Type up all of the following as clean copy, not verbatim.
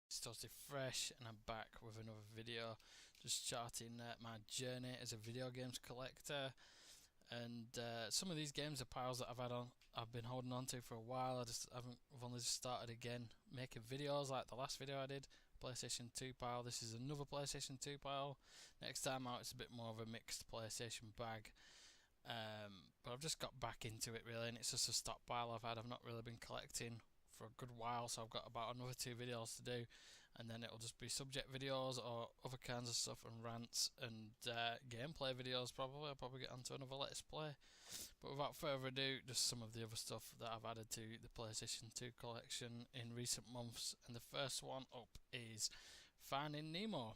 It's totally fresh, and I'm back with another video, just charting my journey as a video games collector. And some of these games are piles that I've been holding on to for a while. I've only just started again making videos, like the last video I did, PlayStation 2 pile. This is another PlayStation 2 pile. Next time out, it's a bit more of a mixed PlayStation bag. But I've just got back into it really, and it's just a stockpile I've had. I've not really been collecting for a good while, so I've got about another 2 videos to do, and then it'll just be subject videos or other kinds of stuff, and rants and gameplay videos. I'll probably get onto another Let's Play. But without further ado, just some of the other stuff that I've added to the PlayStation 2 collection in recent months. And the first one up is Finding Nemo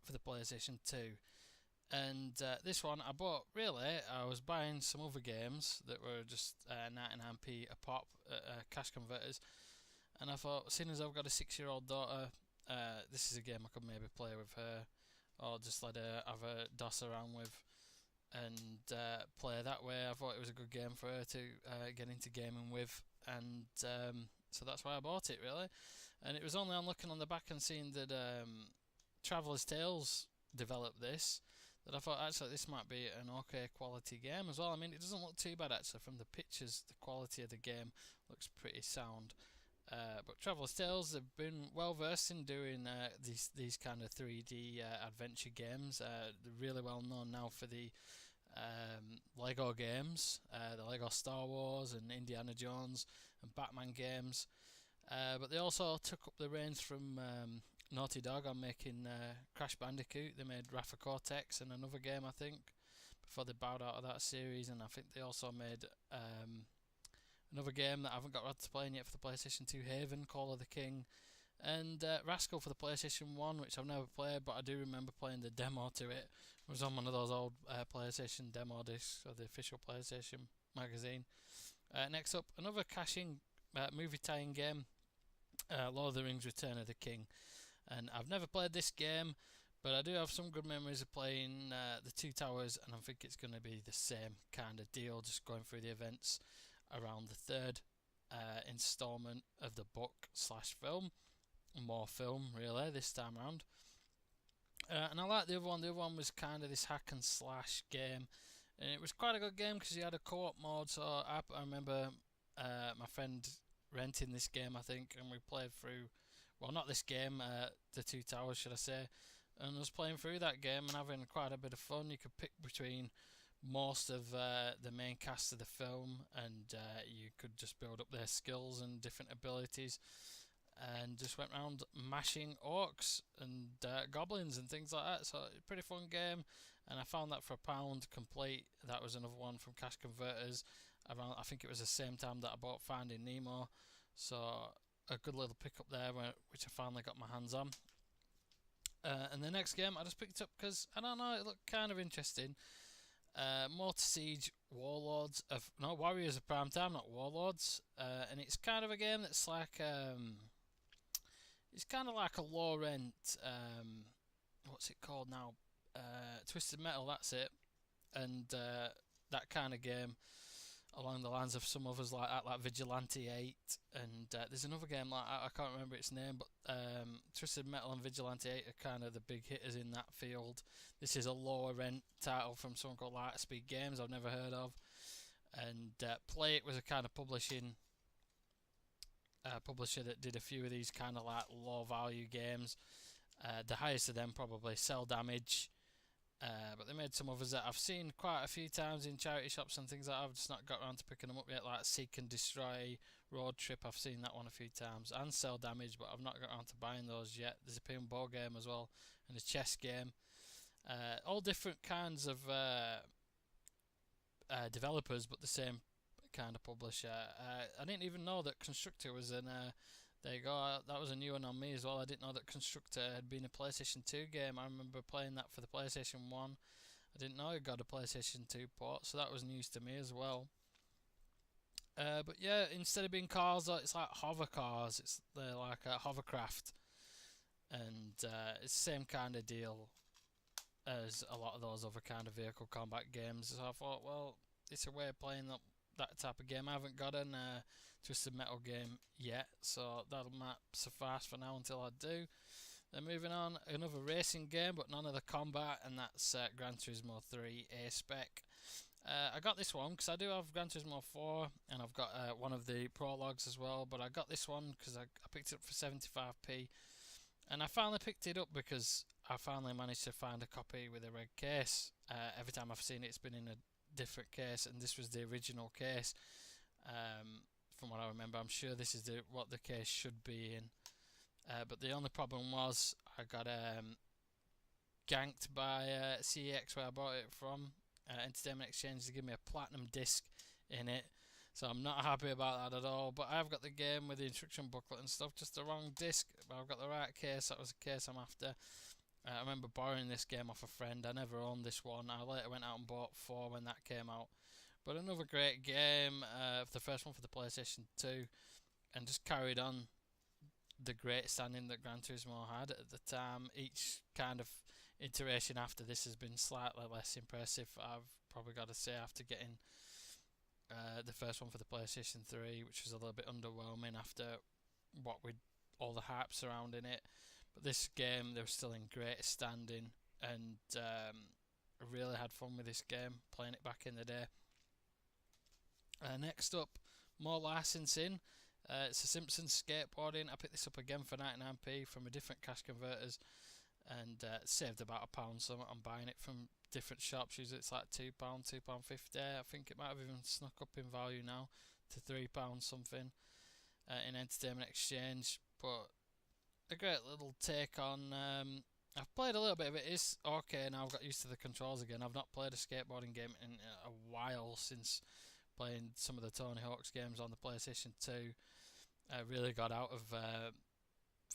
for the PlayStation 2. And this one I bought, really, I was buying some other games that were just 99p a pop at cash converters, and I thought, seeing as I've got a 6-year-old daughter, this is a game I could maybe play with her, or just let her have a doss around with and play that way. I thought it was a good game for her to get into gaming with, and so that's why I bought it, really. And it was only on looking on the back and seeing that Traveller's Tales developed this, that I thought actually this might be an okay quality game as well. I mean, it doesn't look too bad actually from the pictures. The quality of the game looks pretty sound. But Traveller's Tales have been well versed in doing these kind of 3D adventure games. They're really well known now for the Lego games, the Lego Star Wars and Indiana Jones and Batman games. But they also took up the reins from Naughty Dog on making Crash Bandicoot. They made Wrath of Cortex and another game, I think, before they bowed out of that series. And I think they also made another game that I haven't got around to playing yet for the PlayStation 2, Haven, Call of the King, and Rascal for the PlayStation 1, which I've never played, but I do remember playing the demo to it. It was on one of those old PlayStation demo discs, or the official PlayStation magazine. Next up, another caching movie tie-in game, Lord of the Rings Return of the King. And I've never played this game, but I do have some good memories of playing the Two Towers, and I think it's going to be the same kind of deal, just going through the events around the third installment of the book/film. More film, really, this time around. And I like the other one. The other one was kind of this hack and slash game, and it was quite a good game because you had a co-op mode. So I remember my friend renting this game, I think, and we played through, well, not this game, the Two Towers, should I say, and I was playing through that game and having quite a bit of fun. You could pick between most of the main cast of the film, and you could just build up their skills and different abilities, and just went around mashing orcs and goblins and things like that. So a pretty fun game, and I found that for £1 complete. That was another one from cash converters around, I think it was the same time that I bought Finding Nemo, so a good little pickup there, which I finally got my hands on. And the next game I just picked up because, I don't know, it looked kind of interesting. Mortar Siege Warlords of, no, Warriors of Prime Time, not Warlords. And it's kind of a game that's like it's kind of like a low rent what's it called now, Twisted Metal, that's it. And that kind of game, along the lines of some others like that, like Vigilante 8, and there's another game like I can't remember its name, but Twisted Metal and Vigilante 8 are kind of the big hitters in that field. This is a lower rent title from someone called Lightspeed Games, I've never heard of, and Play It was a kind of publisher that did a few of these kind of like low value games. The highest of them probably Cell Damage. But they made some others that I've seen quite a few times in charity shops and things like that. I've just not got around to picking them up yet, like Seek and Destroy, Road Trip. I've seen that one a few times, and Cell Damage, but I've not got around to buying those yet. There's a pinball game as well, and a chess game. All different kinds of developers, but the same kind of publisher. I didn't even know that Constructor was in. There you go, that was a new one on me as well. I didn't know that Constructor had been a PlayStation 2 game. I remember playing that for the PlayStation 1. I didn't know it got a PlayStation 2 port, so that was news to me as well. But yeah, instead of being cars, it's like hover cars. They're like a hovercraft, and it's the same kind of deal as a lot of those other kind of vehicle combat games. So I thought, well, it's a way of playing that type of game. I haven't got an Twisted Metal game yet, so that might suffice for now until I do. Then moving on, another racing game, but none of the combat, and that's Gran Turismo 3 A-Spec. I got this one because I do have Gran Turismo 4, and I've got one of the prologues as well, but I got this one because I picked it up for 75p, and I finally picked it up because I finally managed to find a copy with a red case. Every time I've seen it, it's been in a different case, and this was the original case. From what I remember, I'm sure this is what the case should be in. But the only problem was I got ganked by CEX where I bought it from. Entertainment Exchange to give me a platinum disc in it, so I'm not happy about that at all. But I've got the game with the instruction booklet and stuff, just the wrong disc. But I've got the right case. That was the case I'm after. I remember borrowing this game off a friend. I never owned this one. I later went out and bought 4 when that came out. But another great game, the first one for the PlayStation 2, and just carried on the great standing that Gran Turismo had at the time. Each kind of iteration after this has been slightly less impressive, I've probably got to say, after getting the first one for the PlayStation 3, which was a little bit underwhelming after all the hype surrounding it. But this game, they were still in great standing, and I really had fun with this game, playing it back in the day. Next up, more licensing. It's a Simpsons Skateboarding. I picked this up again for 99p from a different cash converters, and saved about £1 so I'm buying it from different shops. Usually it's like £2, £2.50. I think it might have even snuck up in value now to £3 something in Entertainment Exchange. But a great little take on. I've played a little bit of it. It's okay now. I've got used to the controls again. I've not played a skateboarding game in a while since playing some of the Tony Hawk's games on the PlayStation 2. I really got out of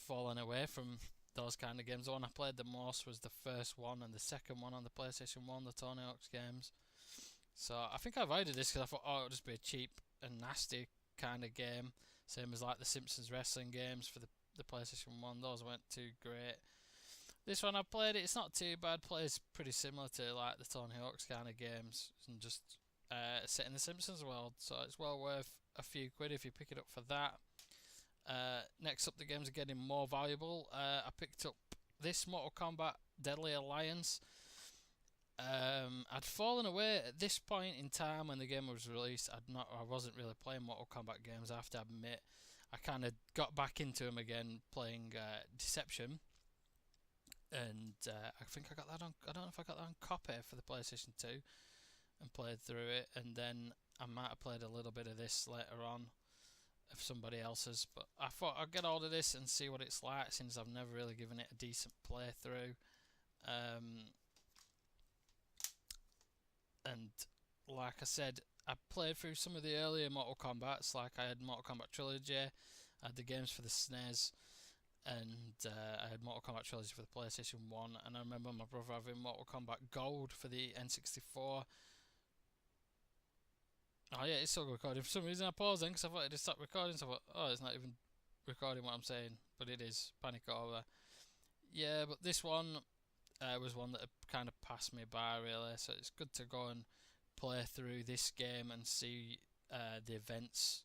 falling away from those kind of games. The one I played the most was the first one, and the second one on the PlayStation 1, the Tony Hawk's games. So I think I avoided this because I thought, oh, it'll just be a cheap and nasty kind of game, same as like the Simpsons wrestling games for the PlayStation 1. Those weren't too great. This one I played it. It's not too bad. Plays pretty similar to like the Tony Hawk's kind of games, and just set in the Simpsons world. So it's well worth a few quid if you pick it up for that. Next up, the games are getting more valuable. I picked up this Mortal Kombat Deadly Alliance. I'd fallen away at this point in time when the game was released. I wasn't really playing Mortal Kombat games, I have to admit. I kind of got back into them again, playing Deception, and I think I got that on. I don't know if I got that on copy for the PlayStation 2 and played through it, and then I might have played a little bit of this later on of somebody else's, but I thought I'd get hold of this and see what it's like, since I've never really given it a decent playthrough. And like I said, I played through some of the earlier Mortal Kombats. Like I had Mortal Kombat Trilogy, I had the games for the SNES, and I had Mortal Kombat Trilogy for the PlayStation 1, and I remember my brother having Mortal Kombat Gold for the N64. Oh yeah, it's still recording. For some reason I paused then because I thought it just stopped recording, so I thought, oh, it's not even recording what I'm saying, but it is. Panic over. Yeah, but this one was one that kind of passed me by, really, so it's good to go and play through this game and see the events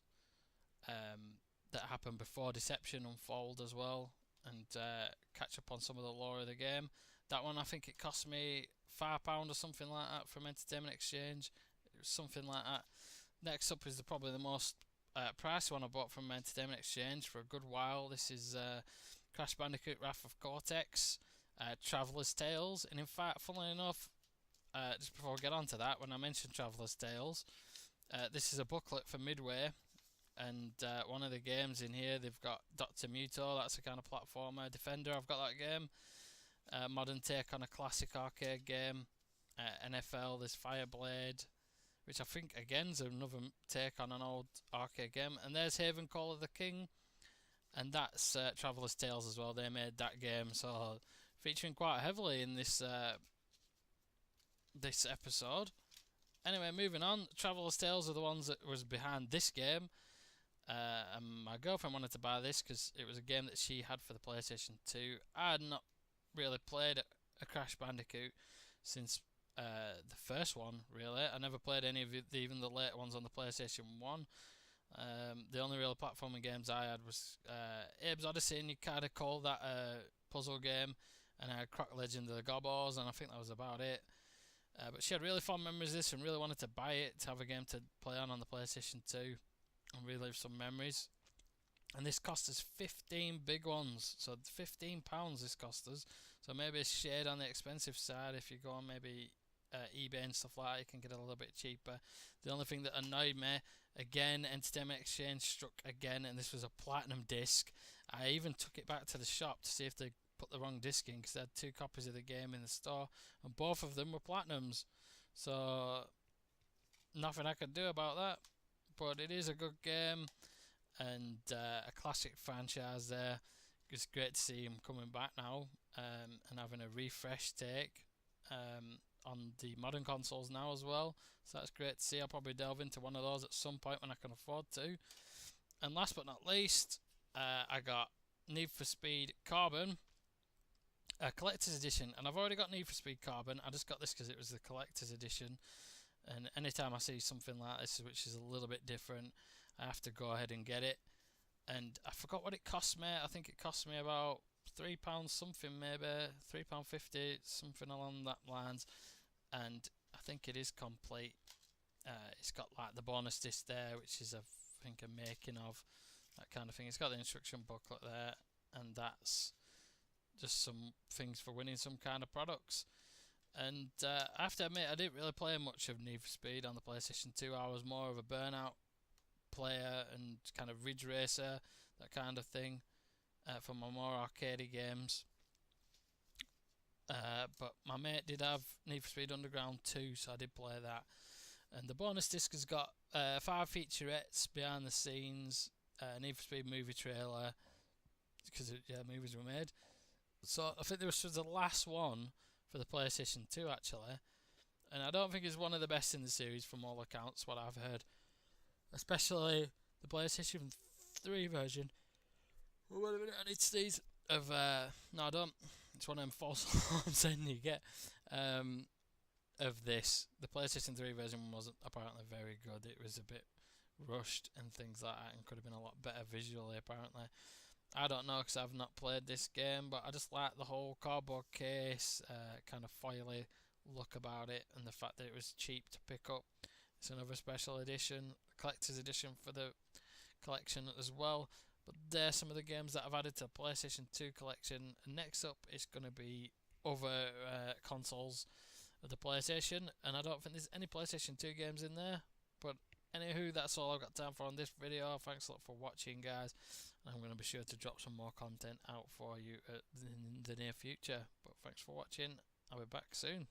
that happened before Deception unfold as well, and catch up on some of the lore of the game. That one, I think it cost me £5 or something like that from Entertainment Exchange. It was something like that. Next up is probably the most pricey one I bought from Entertainment Exchange for a good while. This is Crash Bandicoot Wrath of Cortex, Traveller's Tales. And in fact, funnily enough, just before we get on to that, when I mentioned Traveller's Tales, this is a booklet for Midway, and one of the games in here, they've got Dr. Muto, that's a kind of platformer. Defender, I've got that game. Modern take on a classic arcade game. NFL, there's Fireblade, which I think again is another take on an old arcade game. And there's Haven Call of the King, and that's Traveller's Tales as well. They made that game, so featuring quite heavily in this this episode. Anyway, moving on. Traveller's Tales are the ones that was behind this game. And my girlfriend wanted to buy this because it was a game that she had for the PlayStation 2. I had not really played a Crash Bandicoot since the first one, really. I never played any of even the later ones on the PlayStation 1. The only real platforming games I had was Abe's Odyssey, and you kind of call that a puzzle game, and I had Croc Legend of the Gobos, and I think that was about it. But she had really fond memories of this and really wanted to buy it to have a game to play on the PlayStation 2 and relive some memories. And this cost us 15 big ones, so £15 this cost us. So maybe a shade on the expensive side. If you go on maybe eBay and stuff like that, you can get it a little bit cheaper. The only thing that annoyed me, again, Entertainment Exchange struck again, and this was a platinum disc. I even took it back to the shop to see if they put the wrong disc in, because they had 2 copies of the game in the store, and both of them were platinums. So nothing I could do about that. But it is a good game, and a classic franchise there. It's great to see him coming back now, and having a refresh take on the modern consoles now as well. So that's great to see. I'll probably delve into one of those at some point when I can afford to. And last but not least, I got Need for Speed Carbon, a collector's edition. And I've already got Need for Speed Carbon. I just got this because it was the collector's edition. And anytime I see something like this, which is a little bit different, I have to go ahead and get it. And I forgot what it cost me. I think it cost me about £3 something, maybe £3.50, something along that lines. And I think it is complete. It's got like the bonus disc there, which is I think a making of, that kind of thing. It's got the instruction booklet there, and that's just some things for winning some kind of products. And I have to admit, I didn't really play much of Need for Speed on the PlayStation 2. I was more of a Burnout player and kind of Ridge Racer, that kind of thing, for my more arcadey games. But my mate did have Need for Speed Underground 2, so I did play that. And the bonus disc has got 5 featurettes, behind the scenes, Need for Speed movie trailer, because movies were made. So I think this was the last one for the PlayStation 2 actually, and I don't think it's one of the best in the series from all accounts, what I've heard, especially the PlayStation 3 version. Well, wait a minute, I need to sneeze. No, I don't. It's one of them false alarms saying you get of this. The PlayStation 3 version wasn't apparently very good. It was a bit rushed and things like that, and could have been a lot better visually apparently. I don't know, because I've not played this game, but I just like the whole cardboard case, kind of foily look about it, and the fact that it was cheap to pick up. It's another special edition, collector's edition for the collection as well. But there's some of the games that I've added to the PlayStation 2 collection. And next up is going to be other consoles of the PlayStation, and I don't think there's any PlayStation 2 games in there. But anywho, that's all I've got time for on this video. Thanks a lot for watching, guys. I'm going to be sure to drop some more content out for you in the near future. But thanks for watching. I'll be back soon.